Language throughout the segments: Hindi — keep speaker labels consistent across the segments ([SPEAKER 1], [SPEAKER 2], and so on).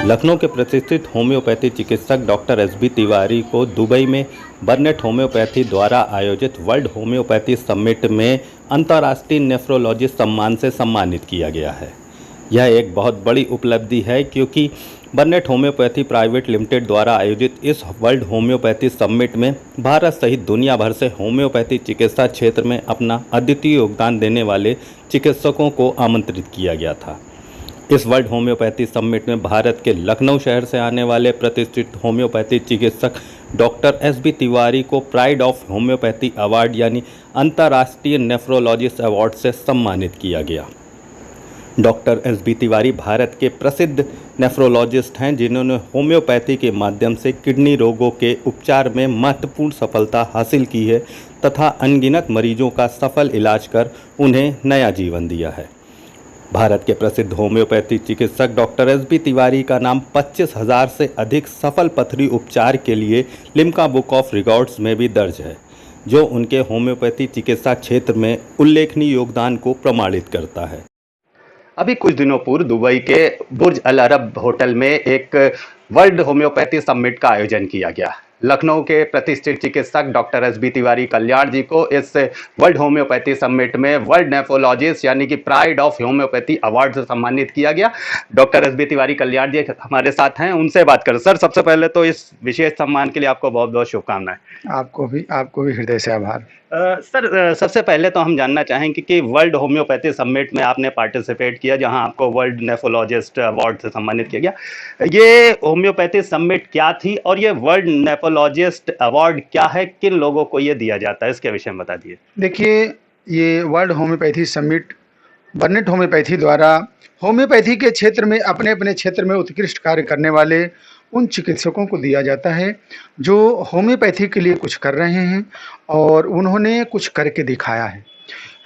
[SPEAKER 1] लखनऊ के प्रतिष्ठित होम्योपैथी चिकित्सक डॉक्टर एस.बी. तिवारी को दुबई में बर्नेट होम्योपैथी द्वारा आयोजित वर्ल्ड होम्योपैथी समिट में अंतर्राष्ट्रीय नेफ्रोलॉजिस्ट सम्मान से सम्मानित किया गया है। यह एक बहुत बड़ी उपलब्धि है क्योंकि बर्नेट होम्योपैथी प्राइवेट लिमिटेड द्वारा आयोजित इस वर्ल्ड होम्योपैथी समिट में भारत सहित दुनिया भर से होम्योपैथी चिकित्सा क्षेत्र में अपना अद्वितीय योगदान देने वाले चिकित्सकों को आमंत्रित किया गया था। इस वर्ल्ड होम्योपैथी समिट में भारत के लखनऊ शहर से आने वाले प्रतिष्ठित होम्योपैथी चिकित्सक डॉक्टर एस.बी. तिवारी को प्राइड ऑफ होम्योपैथी अवार्ड यानी अंतर्राष्ट्रीय नेफ्रोलॉजिस्ट अवार्ड से सम्मानित किया गया। Doctor S B. तिवारी भारत के प्रसिद्ध नेफ्रोलॉजिस्ट हैं जिन्होंने होम्योपैथी के माध्यम से किडनी रोगों के उपचार में महत्वपूर्ण सफलता हासिल की है तथा अनगिनत मरीजों का सफल इलाज कर उन्हें नया जीवन दिया है। भारत के प्रसिद्ध होम्योपैथी चिकित्सक डॉक्टर एस.बी. तिवारी का नाम 25,000 से अधिक सफल पथरी उपचार के लिए लिम्का बुक ऑफ रिकॉर्ड्स में भी दर्ज है, जो उनके होम्योपैथी चिकित्सा क्षेत्र में उल्लेखनीय योगदान को प्रमाणित करता है। अभी कुछ दिनों पूर्व दुबई के बुर्ज अल अरब होटल में एक वर्ल्ड होम्योपैथी समिट का आयोजन किया गया। लखनऊ के प्रतिष्ठित चिकित्सक डॉक्टर एस.बी. तिवारी कल्याण जी को इस वर्ल्ड होम्योपैथी समिट में वर्ल्ड नेफ्रोलॉजिस्ट यानी कि प्राइड ऑफ होम्योपैथी अवार्ड से सम्मानित किया गया। Doctor S B. तिवारी कल्याण जी हमारे साथ हैं, उनसे बात करें। सर, सबसे पहले तो इस विशेष सम्मान के लिए आपको बहुत बहुत शुभकामनाएं।
[SPEAKER 2] आपको भी हृदय से आभार।
[SPEAKER 1] सर, सबसे पहले तो हम जानना चाहेंगे कि वर्ल्ड होम्योपैथी समिट में आपने पार्टिसिपेट किया जहां आपको वर्ल्ड नेफ्रोलॉजिस्ट अवार्ड से सम्मानित किया गया। ये होम्योपैथी समिट क्या थी और ये वर्ल्ड नेफ्रोलॉजिस्ट अवार्ड क्या है, किन लोगों को ये दिया जाता है, इसके विषय में बता दिए।
[SPEAKER 2] देखिए, ये वर्ल्ड होम्योपैथी समिट बर्नेट होम्योपैथी द्वारा होम्योपैथी के क्षेत्र में अपने अपने क्षेत्र में उत्कृष्ट कार्य करने वाले उन चिकित्सकों को दिया जाता है जो होम्योपैथी के लिए कुछ कर रहे हैं और उन्होंने कुछ करके दिखाया है।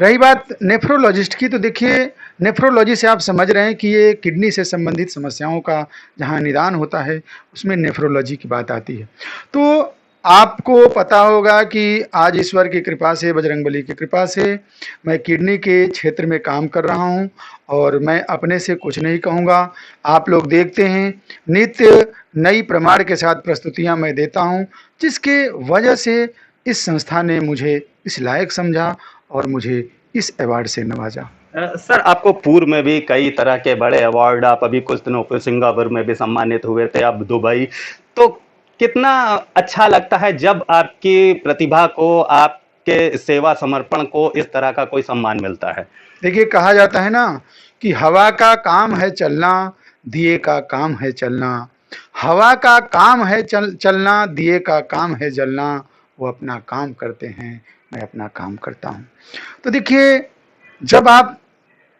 [SPEAKER 2] रही बात नेफ्रोलॉजिस्ट की, तो देखिए, नेफ्रोलॉजी से आप समझ रहे हैं कि ये किडनी से संबंधित समस्याओं का जहाँ निदान होता है उसमें नेफ्रोलॉजी की बात आती है। तो आपको पता होगा कि आज ईश्वर की कृपा से, बजरंगबली की कृपा से मैं किडनी के क्षेत्र में काम कर रहा हूं और मैं अपने से कुछ नहीं कहूँगा। आप लोग देखते हैं नित्य नई प्रमाण के साथ प्रस्तुतियां मैं देता हूं, जिसके वजह से इस संस्था ने मुझे इस लायक समझा और मुझे इस अवार्ड से नवाजा।
[SPEAKER 1] सर, आपको पूर्व में भी कई तरह के बड़े अवार्ड, आप अभी कुछ दिनों पर सिंगापुर में भी सम्मानित हुए थे, अब दुबई। तो कितना अच्छा लगता है जब आपकी प्रतिभा को, आपके सेवा समर्पण को इस तरह का कोई सम्मान मिलता है।
[SPEAKER 2] देखिए, कहा जाता है ना कि हवा का काम है चलना, दिए का काम है चलना। हवा का काम है चलना, दिए का काम है जलना। वो अपना काम करते हैं, मैं अपना काम करता हूँ। तो देखिए, जब आप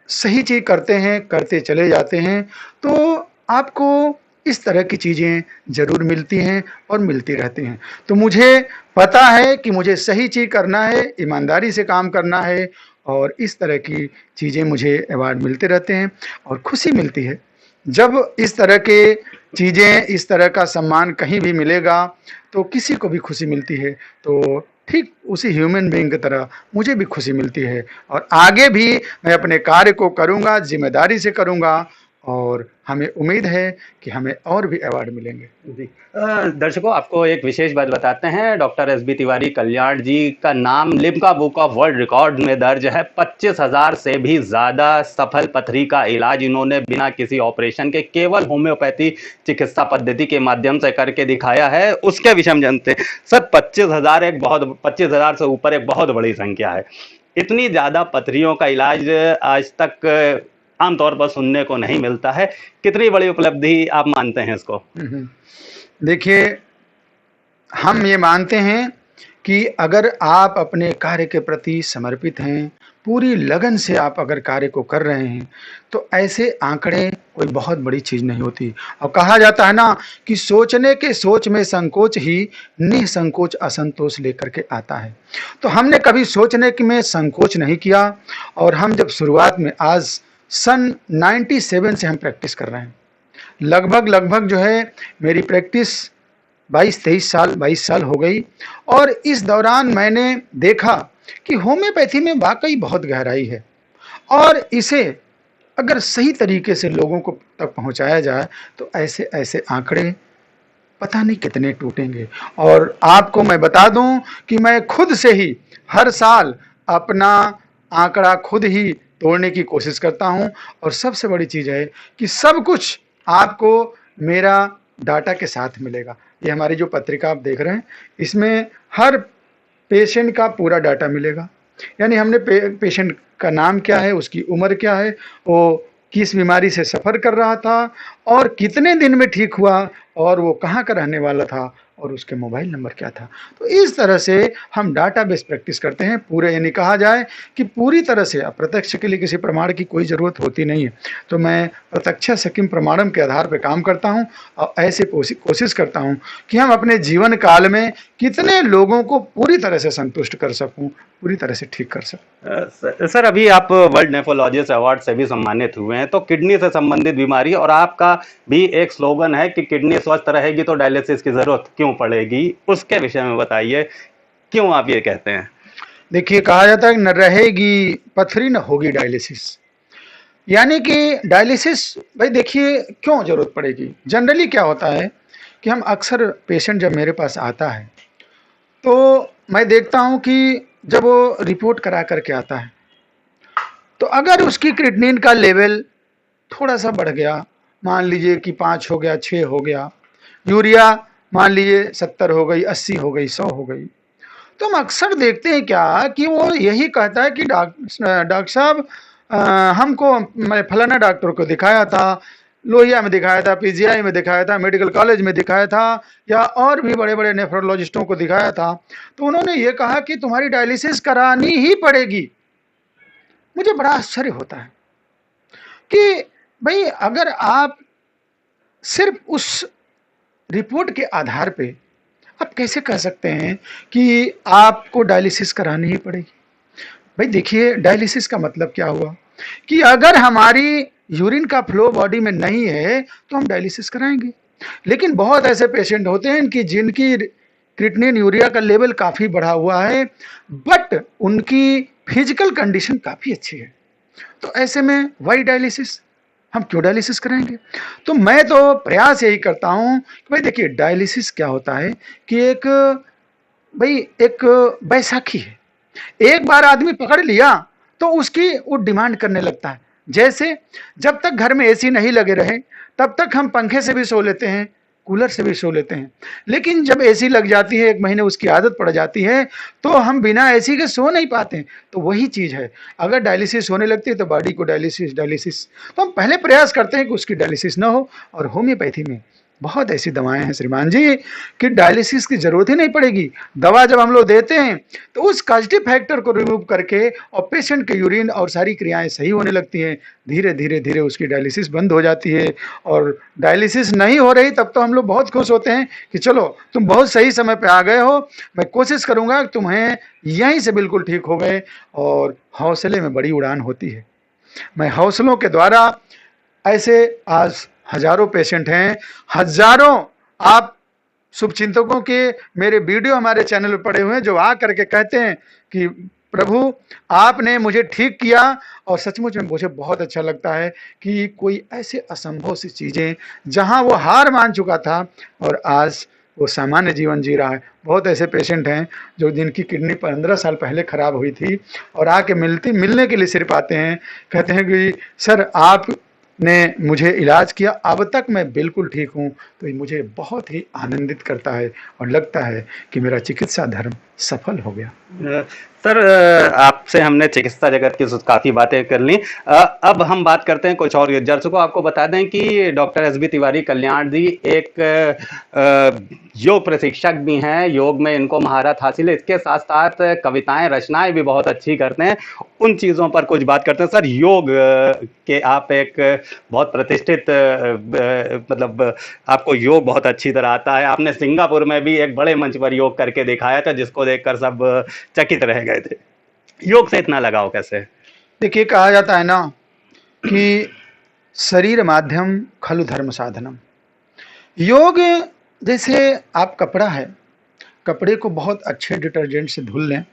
[SPEAKER 2] सही चीज़ करते हैं, करते चले जाते हैं, तो आपको इस तरह की चीज़ें ज़रूर मिलती हैं और मिलती रहती हैं। तो मुझे पता है कि मुझे सही चीज़ करना है, ईमानदारी से काम करना है और इस तरह की चीज़ें मुझे अवार्ड मिलते रहते हैं और खुशी मिलती है। जब इस तरह के चीज़ें, इस तरह का सम्मान कहीं भी मिलेगा तो किसी को भी खुशी मिलती है। तो ठीक उसी ह्यूमन बीइंग की तरह मुझे भी खुशी मिलती है और आगे भी मैं अपने कार्य को करूँगा, जिम्मेदारी से करूँगा और हमें उम्मीद है कि हमें और भी अवार्ड मिलेंगे।
[SPEAKER 1] जी, दर्शकों, आपको एक विशेष बात बताते हैं। Doctor S B. तिवारी कल्याण जी का नाम Limca book of world record में दर्ज है। 25,000 से भी ज़्यादा सफल पथरी का इलाज इन्होंने बिना किसी ऑपरेशन के केवल होम्योपैथी चिकित्सा पद्धति के माध्यम से करके दिखाया है। उसके विषय में जानते हैं। सर, 25,000 से ऊपर एक बहुत बड़ी संख्या है। इतनी ज़्यादा पथरियों का इलाज आज तक आमतौर पर सुनने को नहीं मिलता है। कितनी बड़ी उपलब्धि आप मानते हैं इसको?
[SPEAKER 2] देखिए, हम ये मानते हैं कि अगर आप अपने कार्य के प्रति समर्पित हैं, पूरी लगन से आप अगर कार्य को कर रहे हैं, तो ऐसे आंकड़े कोई बहुत बड़ी चीज़ नहीं होती। और कहा जाता है ना कि सोचने के सोच में संकोच ही निसंकोच असंतोष लेकर के आता है। तो हमने कभी सोचने में संकोच नहीं किया और हम जब शुरुआत में, आज सन 97 से हम प्रैक्टिस कर रहे हैं। लगभग जो है मेरी प्रैक्टिस 22 साल हो गई और इस दौरान मैंने देखा कि होम्योपैथी में वाकई बहुत गहराई है और इसे अगर सही तरीके से लोगों को तक पहुंचाया जाए तो ऐसे ऐसे आंकड़े पता नहीं कितने टूटेंगे। और आपको मैं बता दूं कि मैं खुद से ही हर साल अपना आंकड़ा खुद ही तोड़ने की कोशिश करता हूं। और सबसे बड़ी चीज़ है कि सब कुछ आपको मेरा डाटा के साथ मिलेगा। ये हमारी जो पत्रिका आप देख रहे हैं, इसमें हर पेशेंट का पूरा डाटा मिलेगा। यानी हमने पेशेंट का नाम क्या है, उसकी उम्र क्या है, वो किस बीमारी से सफ़र कर रहा था और कितने दिन में ठीक हुआ, और वो कहाँ का रहने वाला था, और उसके मोबाइल नंबर क्या था। तो इस तरह से हम डाटा बेस प्रैक्टिस करते हैं। पूरे यानी कहा जाए कि पूरी तरह से अप्रत्यक्ष के लिए किसी प्रमाण की कोई ज़रूरत होती नहीं है। तो मैं प्रत्यक्ष सकिम प्रमाणम के आधार पर काम करता हूँ और ऐसे कोशिश करता हूँ कि हम अपने जीवन काल में कितने लोगों को पूरी तरह से संतुष्ट कर सकूँ, पूरी तरह से ठीक कर सकूँ।
[SPEAKER 1] सर, अभी आप वर्ल्ड नेफ्रोलॉजिस्ट अवार्ड से भी सम्मानित हुए हैं, तो किडनी से संबंधित बीमारी, और आपका भी एक स्लोगन है कि किडनी स्वस्थ रहेगी तो डायलिसिस की जरूरत क्यों पड़ेगी, उसके विषय में बताइए, क्यों आप ये कहते हैं?
[SPEAKER 2] देखिए, कहा जाता है न रहेगी पथरी न होगी डायलिसिस। यानी कि डायलिसिस, भाई देखिए क्यों जरूरत पड़ेगी। जनरली क्या होता है कि हम अक्सर पेशेंट जब मेरे पास आता है तो मैं देखता हूं कि जब वो रिपोर्ट करा करके आता है तो अगर उसकी क्रिएटिनिन का लेवल थोड़ा सा बढ़ गया, मान लीजिए कि 5 हो गया, 6 हो गया, यूरिया मान लीजिए 70 हो गई, 80 हो गई, 100 हो गई, तो हम अक्सर देखते हैं क्या कि वो यही कहता है कि डॉक्टर साहब, हमको, मैं फलाना डॉक्टर को दिखाया था, लोहिया में दिखाया था, पीजीआई में दिखाया था, मेडिकल कॉलेज में दिखाया था, या और भी बड़े बड़े नेफ्रोलॉजिस्टों को दिखाया था, तो उन्होंने ये कहा कि तुम्हारी डायलिसिस करानी ही पड़ेगी। मुझे बड़ा आश्चर्य होता है कि भाई अगर आप सिर्फ उस रिपोर्ट के आधार पे आप कैसे कह सकते हैं कि आपको डायलिसिस करानी ही पड़ेगी। भाई देखिए, डायलिसिस का मतलब क्या हुआ कि अगर हमारी यूरिन का फ्लो बॉडी में नहीं है तो हम डायलिसिस कराएंगे। लेकिन बहुत ऐसे पेशेंट होते हैं कि जिनकी क्रिएटिनिन यूरिया का लेवल काफ़ी बढ़ा हुआ है, बट उनकी फिजिकल कंडीशन काफ़ी अच्छी है, तो ऐसे में वाई डायलिसिस, हम क्यों डायलिसिस कराएंगे। तो मैं तो प्रयास यही करता हूं कि भाई देखिए, डायलिसिस क्या होता है कि एक बैसाखी है। एक बार आदमी पकड़ लिया तो उसकी वो डिमांड करने लगता है। जैसे जब तक घर में एसी नहीं लगे रहे तब तक हम पंखे से भी सो लेते हैं, कूलर से भी सो लेते हैं, लेकिन जब एसी लग जाती है, 1 महीने उसकी आदत पड़ जाती है, तो हम बिना एसी के सो नहीं पाते। तो वही चीज़ है, अगर डायलिसिस होने लगती है तो बॉडी को डायलिसिस डायलिसिस, तो हम पहले प्रयास करते हैं कि उसकी डायलिसिस ना हो। और होम्योपैथी में बहुत ऐसी दवाएं हैं श्रीमान जी कि डायलिसिस की जरूरत ही नहीं पड़ेगी। दवा जब हम लोग देते हैं तो उस पॉजिटिव फैक्टर को रिमूव करके और पेशेंट के यूरिन और सारी क्रियाएं सही होने लगती हैं। धीरे धीरे धीरे उसकी डायलिसिस बंद हो जाती है। और डायलिसिस नहीं हो रही तब तो हम लोग बहुत खुश होते हैं कि चलो तुम बहुत सही समय पे आ गए हो, मैं कोशिश करूंगा कि तुम्हें यहीं से बिल्कुल ठीक हो गए। और हौसले में बड़ी उड़ान होती है। मैं हौसलों के द्वारा ऐसे आज हजारों पेशेंट हैं, हजारों आप शुभचिंतकों के मेरे वीडियो हमारे चैनल पर पड़े हुए हैं जो आ करके कहते हैं कि प्रभु आपने मुझे ठीक किया। और सचमुच में मुझे बहुत अच्छा लगता है कि कोई ऐसे असंभव सी चीज़ें जहां वो हार मान चुका था और आज वो सामान्य जीवन जी रहा है। बहुत ऐसे पेशेंट हैं जो जिनकी किडनी 15 साल पहले ख़राब हुई थी और आके मिलने के लिए सिर्फ आते हैं, कहते हैं कि सर आप ने मुझे इलाज किया, अब तक मैं बिल्कुल ठीक हूँ। तो ये मुझे बहुत ही आनंदित करता है और लगता है कि मेरा चिकित्सा धर्म सफल हो गया।
[SPEAKER 1] सर, आपसे हमने चिकित्सा जगत की काफ़ी बातें कर ली। अब हम बात करते हैं कुछ और। दर्शकों आपको बता दें कि डॉक्टर एसबी तिवारी कल्याण जी एक योग प्रशिक्षक भी हैं। योग में इनको महारत हासिल है। इसके साथ साथ कविताएं रचनाएं भी बहुत अच्छी करते हैं। उन चीज़ों पर कुछ बात करते हैं। सर, योग के आप एक बहुत प्रतिष्ठित मतलब आपको योग बहुत अच्छी तरह आता है। आपने सिंगापुर में भी एक बड़े मंच पर योग करके दिखाया था जिसको देखकर सब चकित रह गए थे। योग से इतना लगाव कैसे?
[SPEAKER 2] देखिए, कहा जाता है ना कि शरीर माध्यम खलु धर्म साधनम। योग जैसे आप कपड़ा है, कपड़े को बहुत अच्छे डिटर्जेंट से धुल लें,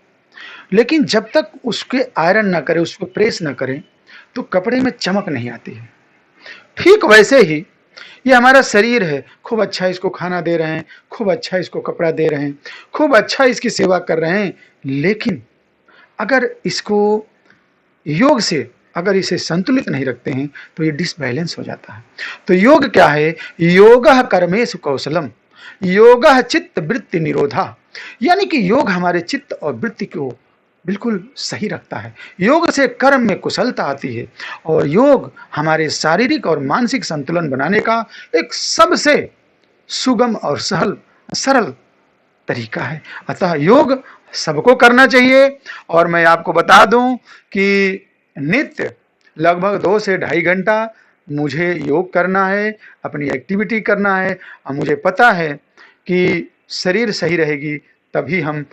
[SPEAKER 2] लेकिन जब तक उसके आयरन ना करें, उसको प्रेस ना करें, तो कपड़े में चमक नहीं आती है। ठीक वैसे ही ये हमारा शरीर है, खूब अच्छा इसको खाना दे रहे हैं, खूब अच्छा इसको कपड़ा दे रहे हैं, खूब अच्छा इसकी सेवा कर रहे हैं, लेकिन अगर इसको योग से अगर इसे संतुलित नहीं रखते हैं तो ये डिसबैलेंस हो जाता है। तो योग क्या है? योगः कर्मेषु कौशलम, योगः चित्त वृत्ति निरोधा, यानी कि योग हमारे चित्त और वृत्ति को बिल्कुल सही रखता है। योग से कर्म में कुशलता आती है और योग हमारे शारीरिक और मानसिक संतुलन बनाने का एक सबसे सुगम और सरल तरीका है। अतः योग सबको करना चाहिए। और मैं आपको बता दूं कि नित्य लगभग 2 से ढाई घंटा मुझे योग करना है, अपनी एक्टिविटी करना है, और मुझे पता है कि शरीर सही रहेगी तभी हम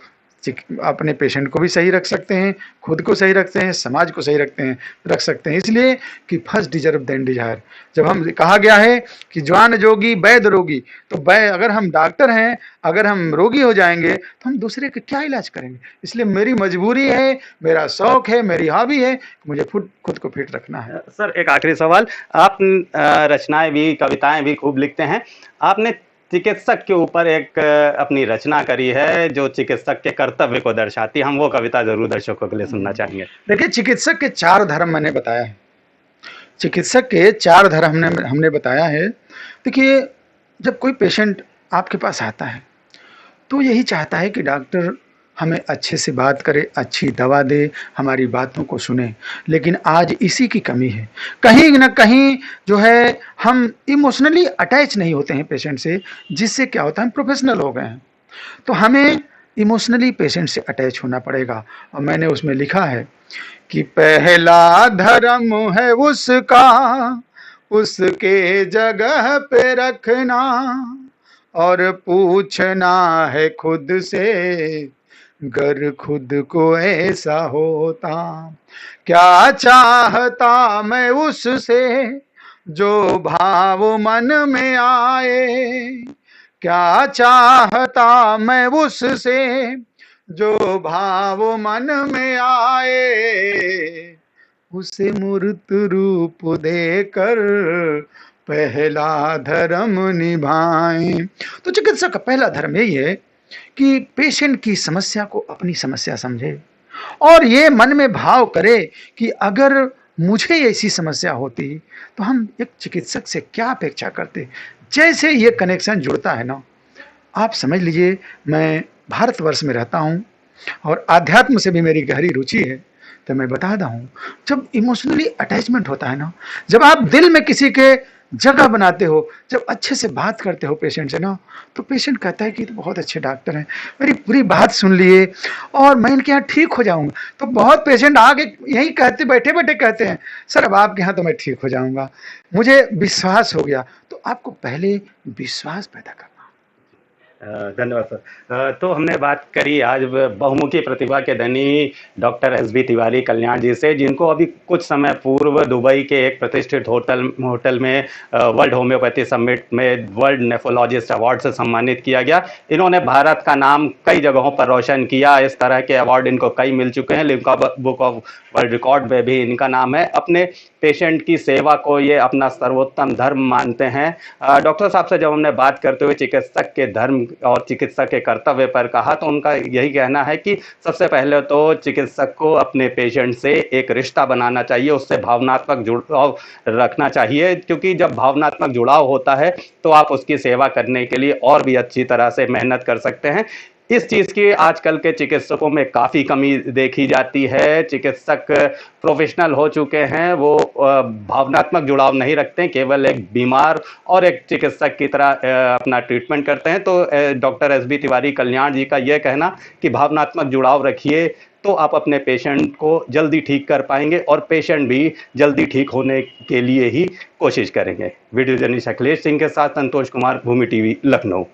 [SPEAKER 2] अपने पेशेंट को भी सही रख सकते हैं, खुद को सही रखते हैं, समाज को सही रख सकते हैं। इसलिए कि फर्स्ट डिजर्व देन डिजायर। जब हम कहा गया है कि ज्ञान जोगी वैद्य रोगी, तो अगर हम डॉक्टर हैं, अगर हम रोगी हो जाएंगे तो हम दूसरे का क्या इलाज करेंगे? इसलिए मेरी मजबूरी है, मेरा शौक है, मेरी हॉबी है, मुझे खुद को फिट रखना है।
[SPEAKER 1] सर, एक आखिरी सवाल, आप रचनाएं भी, कविताएं भी खूब लिखते हैं। आपने चिकित्सक के ऊपर एक अपनी रचना करी है जो चिकित्सक के कर्तव्य को दर्शाती है। हम वो कविता जरूर दर्शकों के लिए सुनना चाहेंगे।
[SPEAKER 2] देखिए, चिकित्सक के 4 धर्म मैंने बताया है। चिकित्सक के 4 धर्म हमने बताया है। देखिए, जब कोई पेशेंट आपके पास आता है तो यही चाहता है कि डॉक्टर हमें अच्छे से बात करे, अच्छी दवा दे, हमारी बातों को सुने। लेकिन आज इसी की कमी है। कहीं न कहीं जो है हम इमोशनली अटैच नहीं होते हैं पेशेंट से, जिससे क्या होता है, हम प्रोफेशनल हो गए हैं। तो हमें इमोशनली पेशेंट से अटैच होना पड़ेगा। और मैंने उसमें लिखा है कि पहला धर्म है उसका, उसके जगह पे रखना, और पूछना है खुद से, गर खुद को ऐसा होता, क्या चाहता मैं उससे, जो भाव मन में आए, क्या चाहता मैं उससे, जो भाव मन में आए, उसे मूर्त रूप देकर पहला धर्म निभाएं। तो चिकित्सक का पहला धर्म यही है कि पेशेंट की समस्या को अपनी समस्या समझे और ये मन में भाव करे कि अगर मुझे ऐसी समस्या होती तो हम एक चिकित्सक से क्या अपेक्षा करते। जैसे ये कनेक्शन जुड़ता है ना, आप समझ लीजिए, मैं भारतवर्ष में रहता हूँ और आध्यात्म से भी मेरी गहरी रुचि है। तो मैं बता रहा हूँ, जब इमोशनली अटैचमेंट होता है ना, जब आप दिल में किसी के जगह बनाते हो, जब अच्छे से बात करते हो पेशेंट से ना, तो पेशेंट कहता है कि तो बहुत अच्छे डॉक्टर हैं, मेरी पूरी बात सुन लिए और मैं इनके यहाँ ठीक हो जाऊंगा। तो बहुत पेशेंट आगे यही कहते, बैठे बैठे कहते हैं, सर अब आपके यहाँ तो मैं ठीक हो जाऊंगा, मुझे विश्वास हो गया। तो आपको पहले विश्वास पैदा करना।
[SPEAKER 1] धन्यवाद सर। तो हमने बात करी आज बहुमुखी प्रतिभा के धनी डॉक्टर एसबी तिवारी कल्याण जी से, जिनको अभी कुछ समय पूर्व दुबई के एक प्रतिष्ठित होटल में वर्ल्ड होम्योपैथी समिट में वर्ल्ड नेफ्रोलॉजिस्ट अवार्ड से सम्मानित किया गया। इन्होंने भारत का नाम कई जगहों पर रोशन किया। इस तरह के अवार्ड इनको कई मिल चुके हैं। Limca book of world record में भी इनका नाम है। अपने पेशेंट की सेवा को ये अपना सर्वोत्तम धर्म मानते हैं। डॉक्टर साहब से जब हमने बात करते हुए चिकित्सक के धर्म और चिकित्सक के कर्तव्य पर कहा, तो उनका यही कहना है कि सबसे पहले तो चिकित्सक को अपने पेशेंट से एक रिश्ता बनाना चाहिए, उससे भावनात्मक जुड़ाव रखना चाहिए, क्योंकि जब भावनात्मक जुड़ाव होता है तो आप उसकी सेवा करने के लिए और भी अच्छी तरह से मेहनत कर सकते हैं। इस चीज़ की आजकल के चिकित्सकों में काफ़ी कमी देखी जाती है। चिकित्सक प्रोफेशनल हो चुके हैं, वो भावनात्मक जुड़ाव नहीं रखते, केवल एक बीमार और एक चिकित्सक की तरह अपना ट्रीटमेंट करते हैं। तो डॉक्टर एसबी तिवारी कल्याण जी का यह कहना कि भावनात्मक जुड़ाव रखिए तो आप अपने पेशेंट को जल्दी ठीक कर पाएंगे और पेशेंट भी जल्दी ठीक होने के लिए ही कोशिश करेंगे। वीडियो जर्नलिस्ट अखिलेश सिंह के साथ संतोष कुमार, भूमि टीवी, लखनऊ।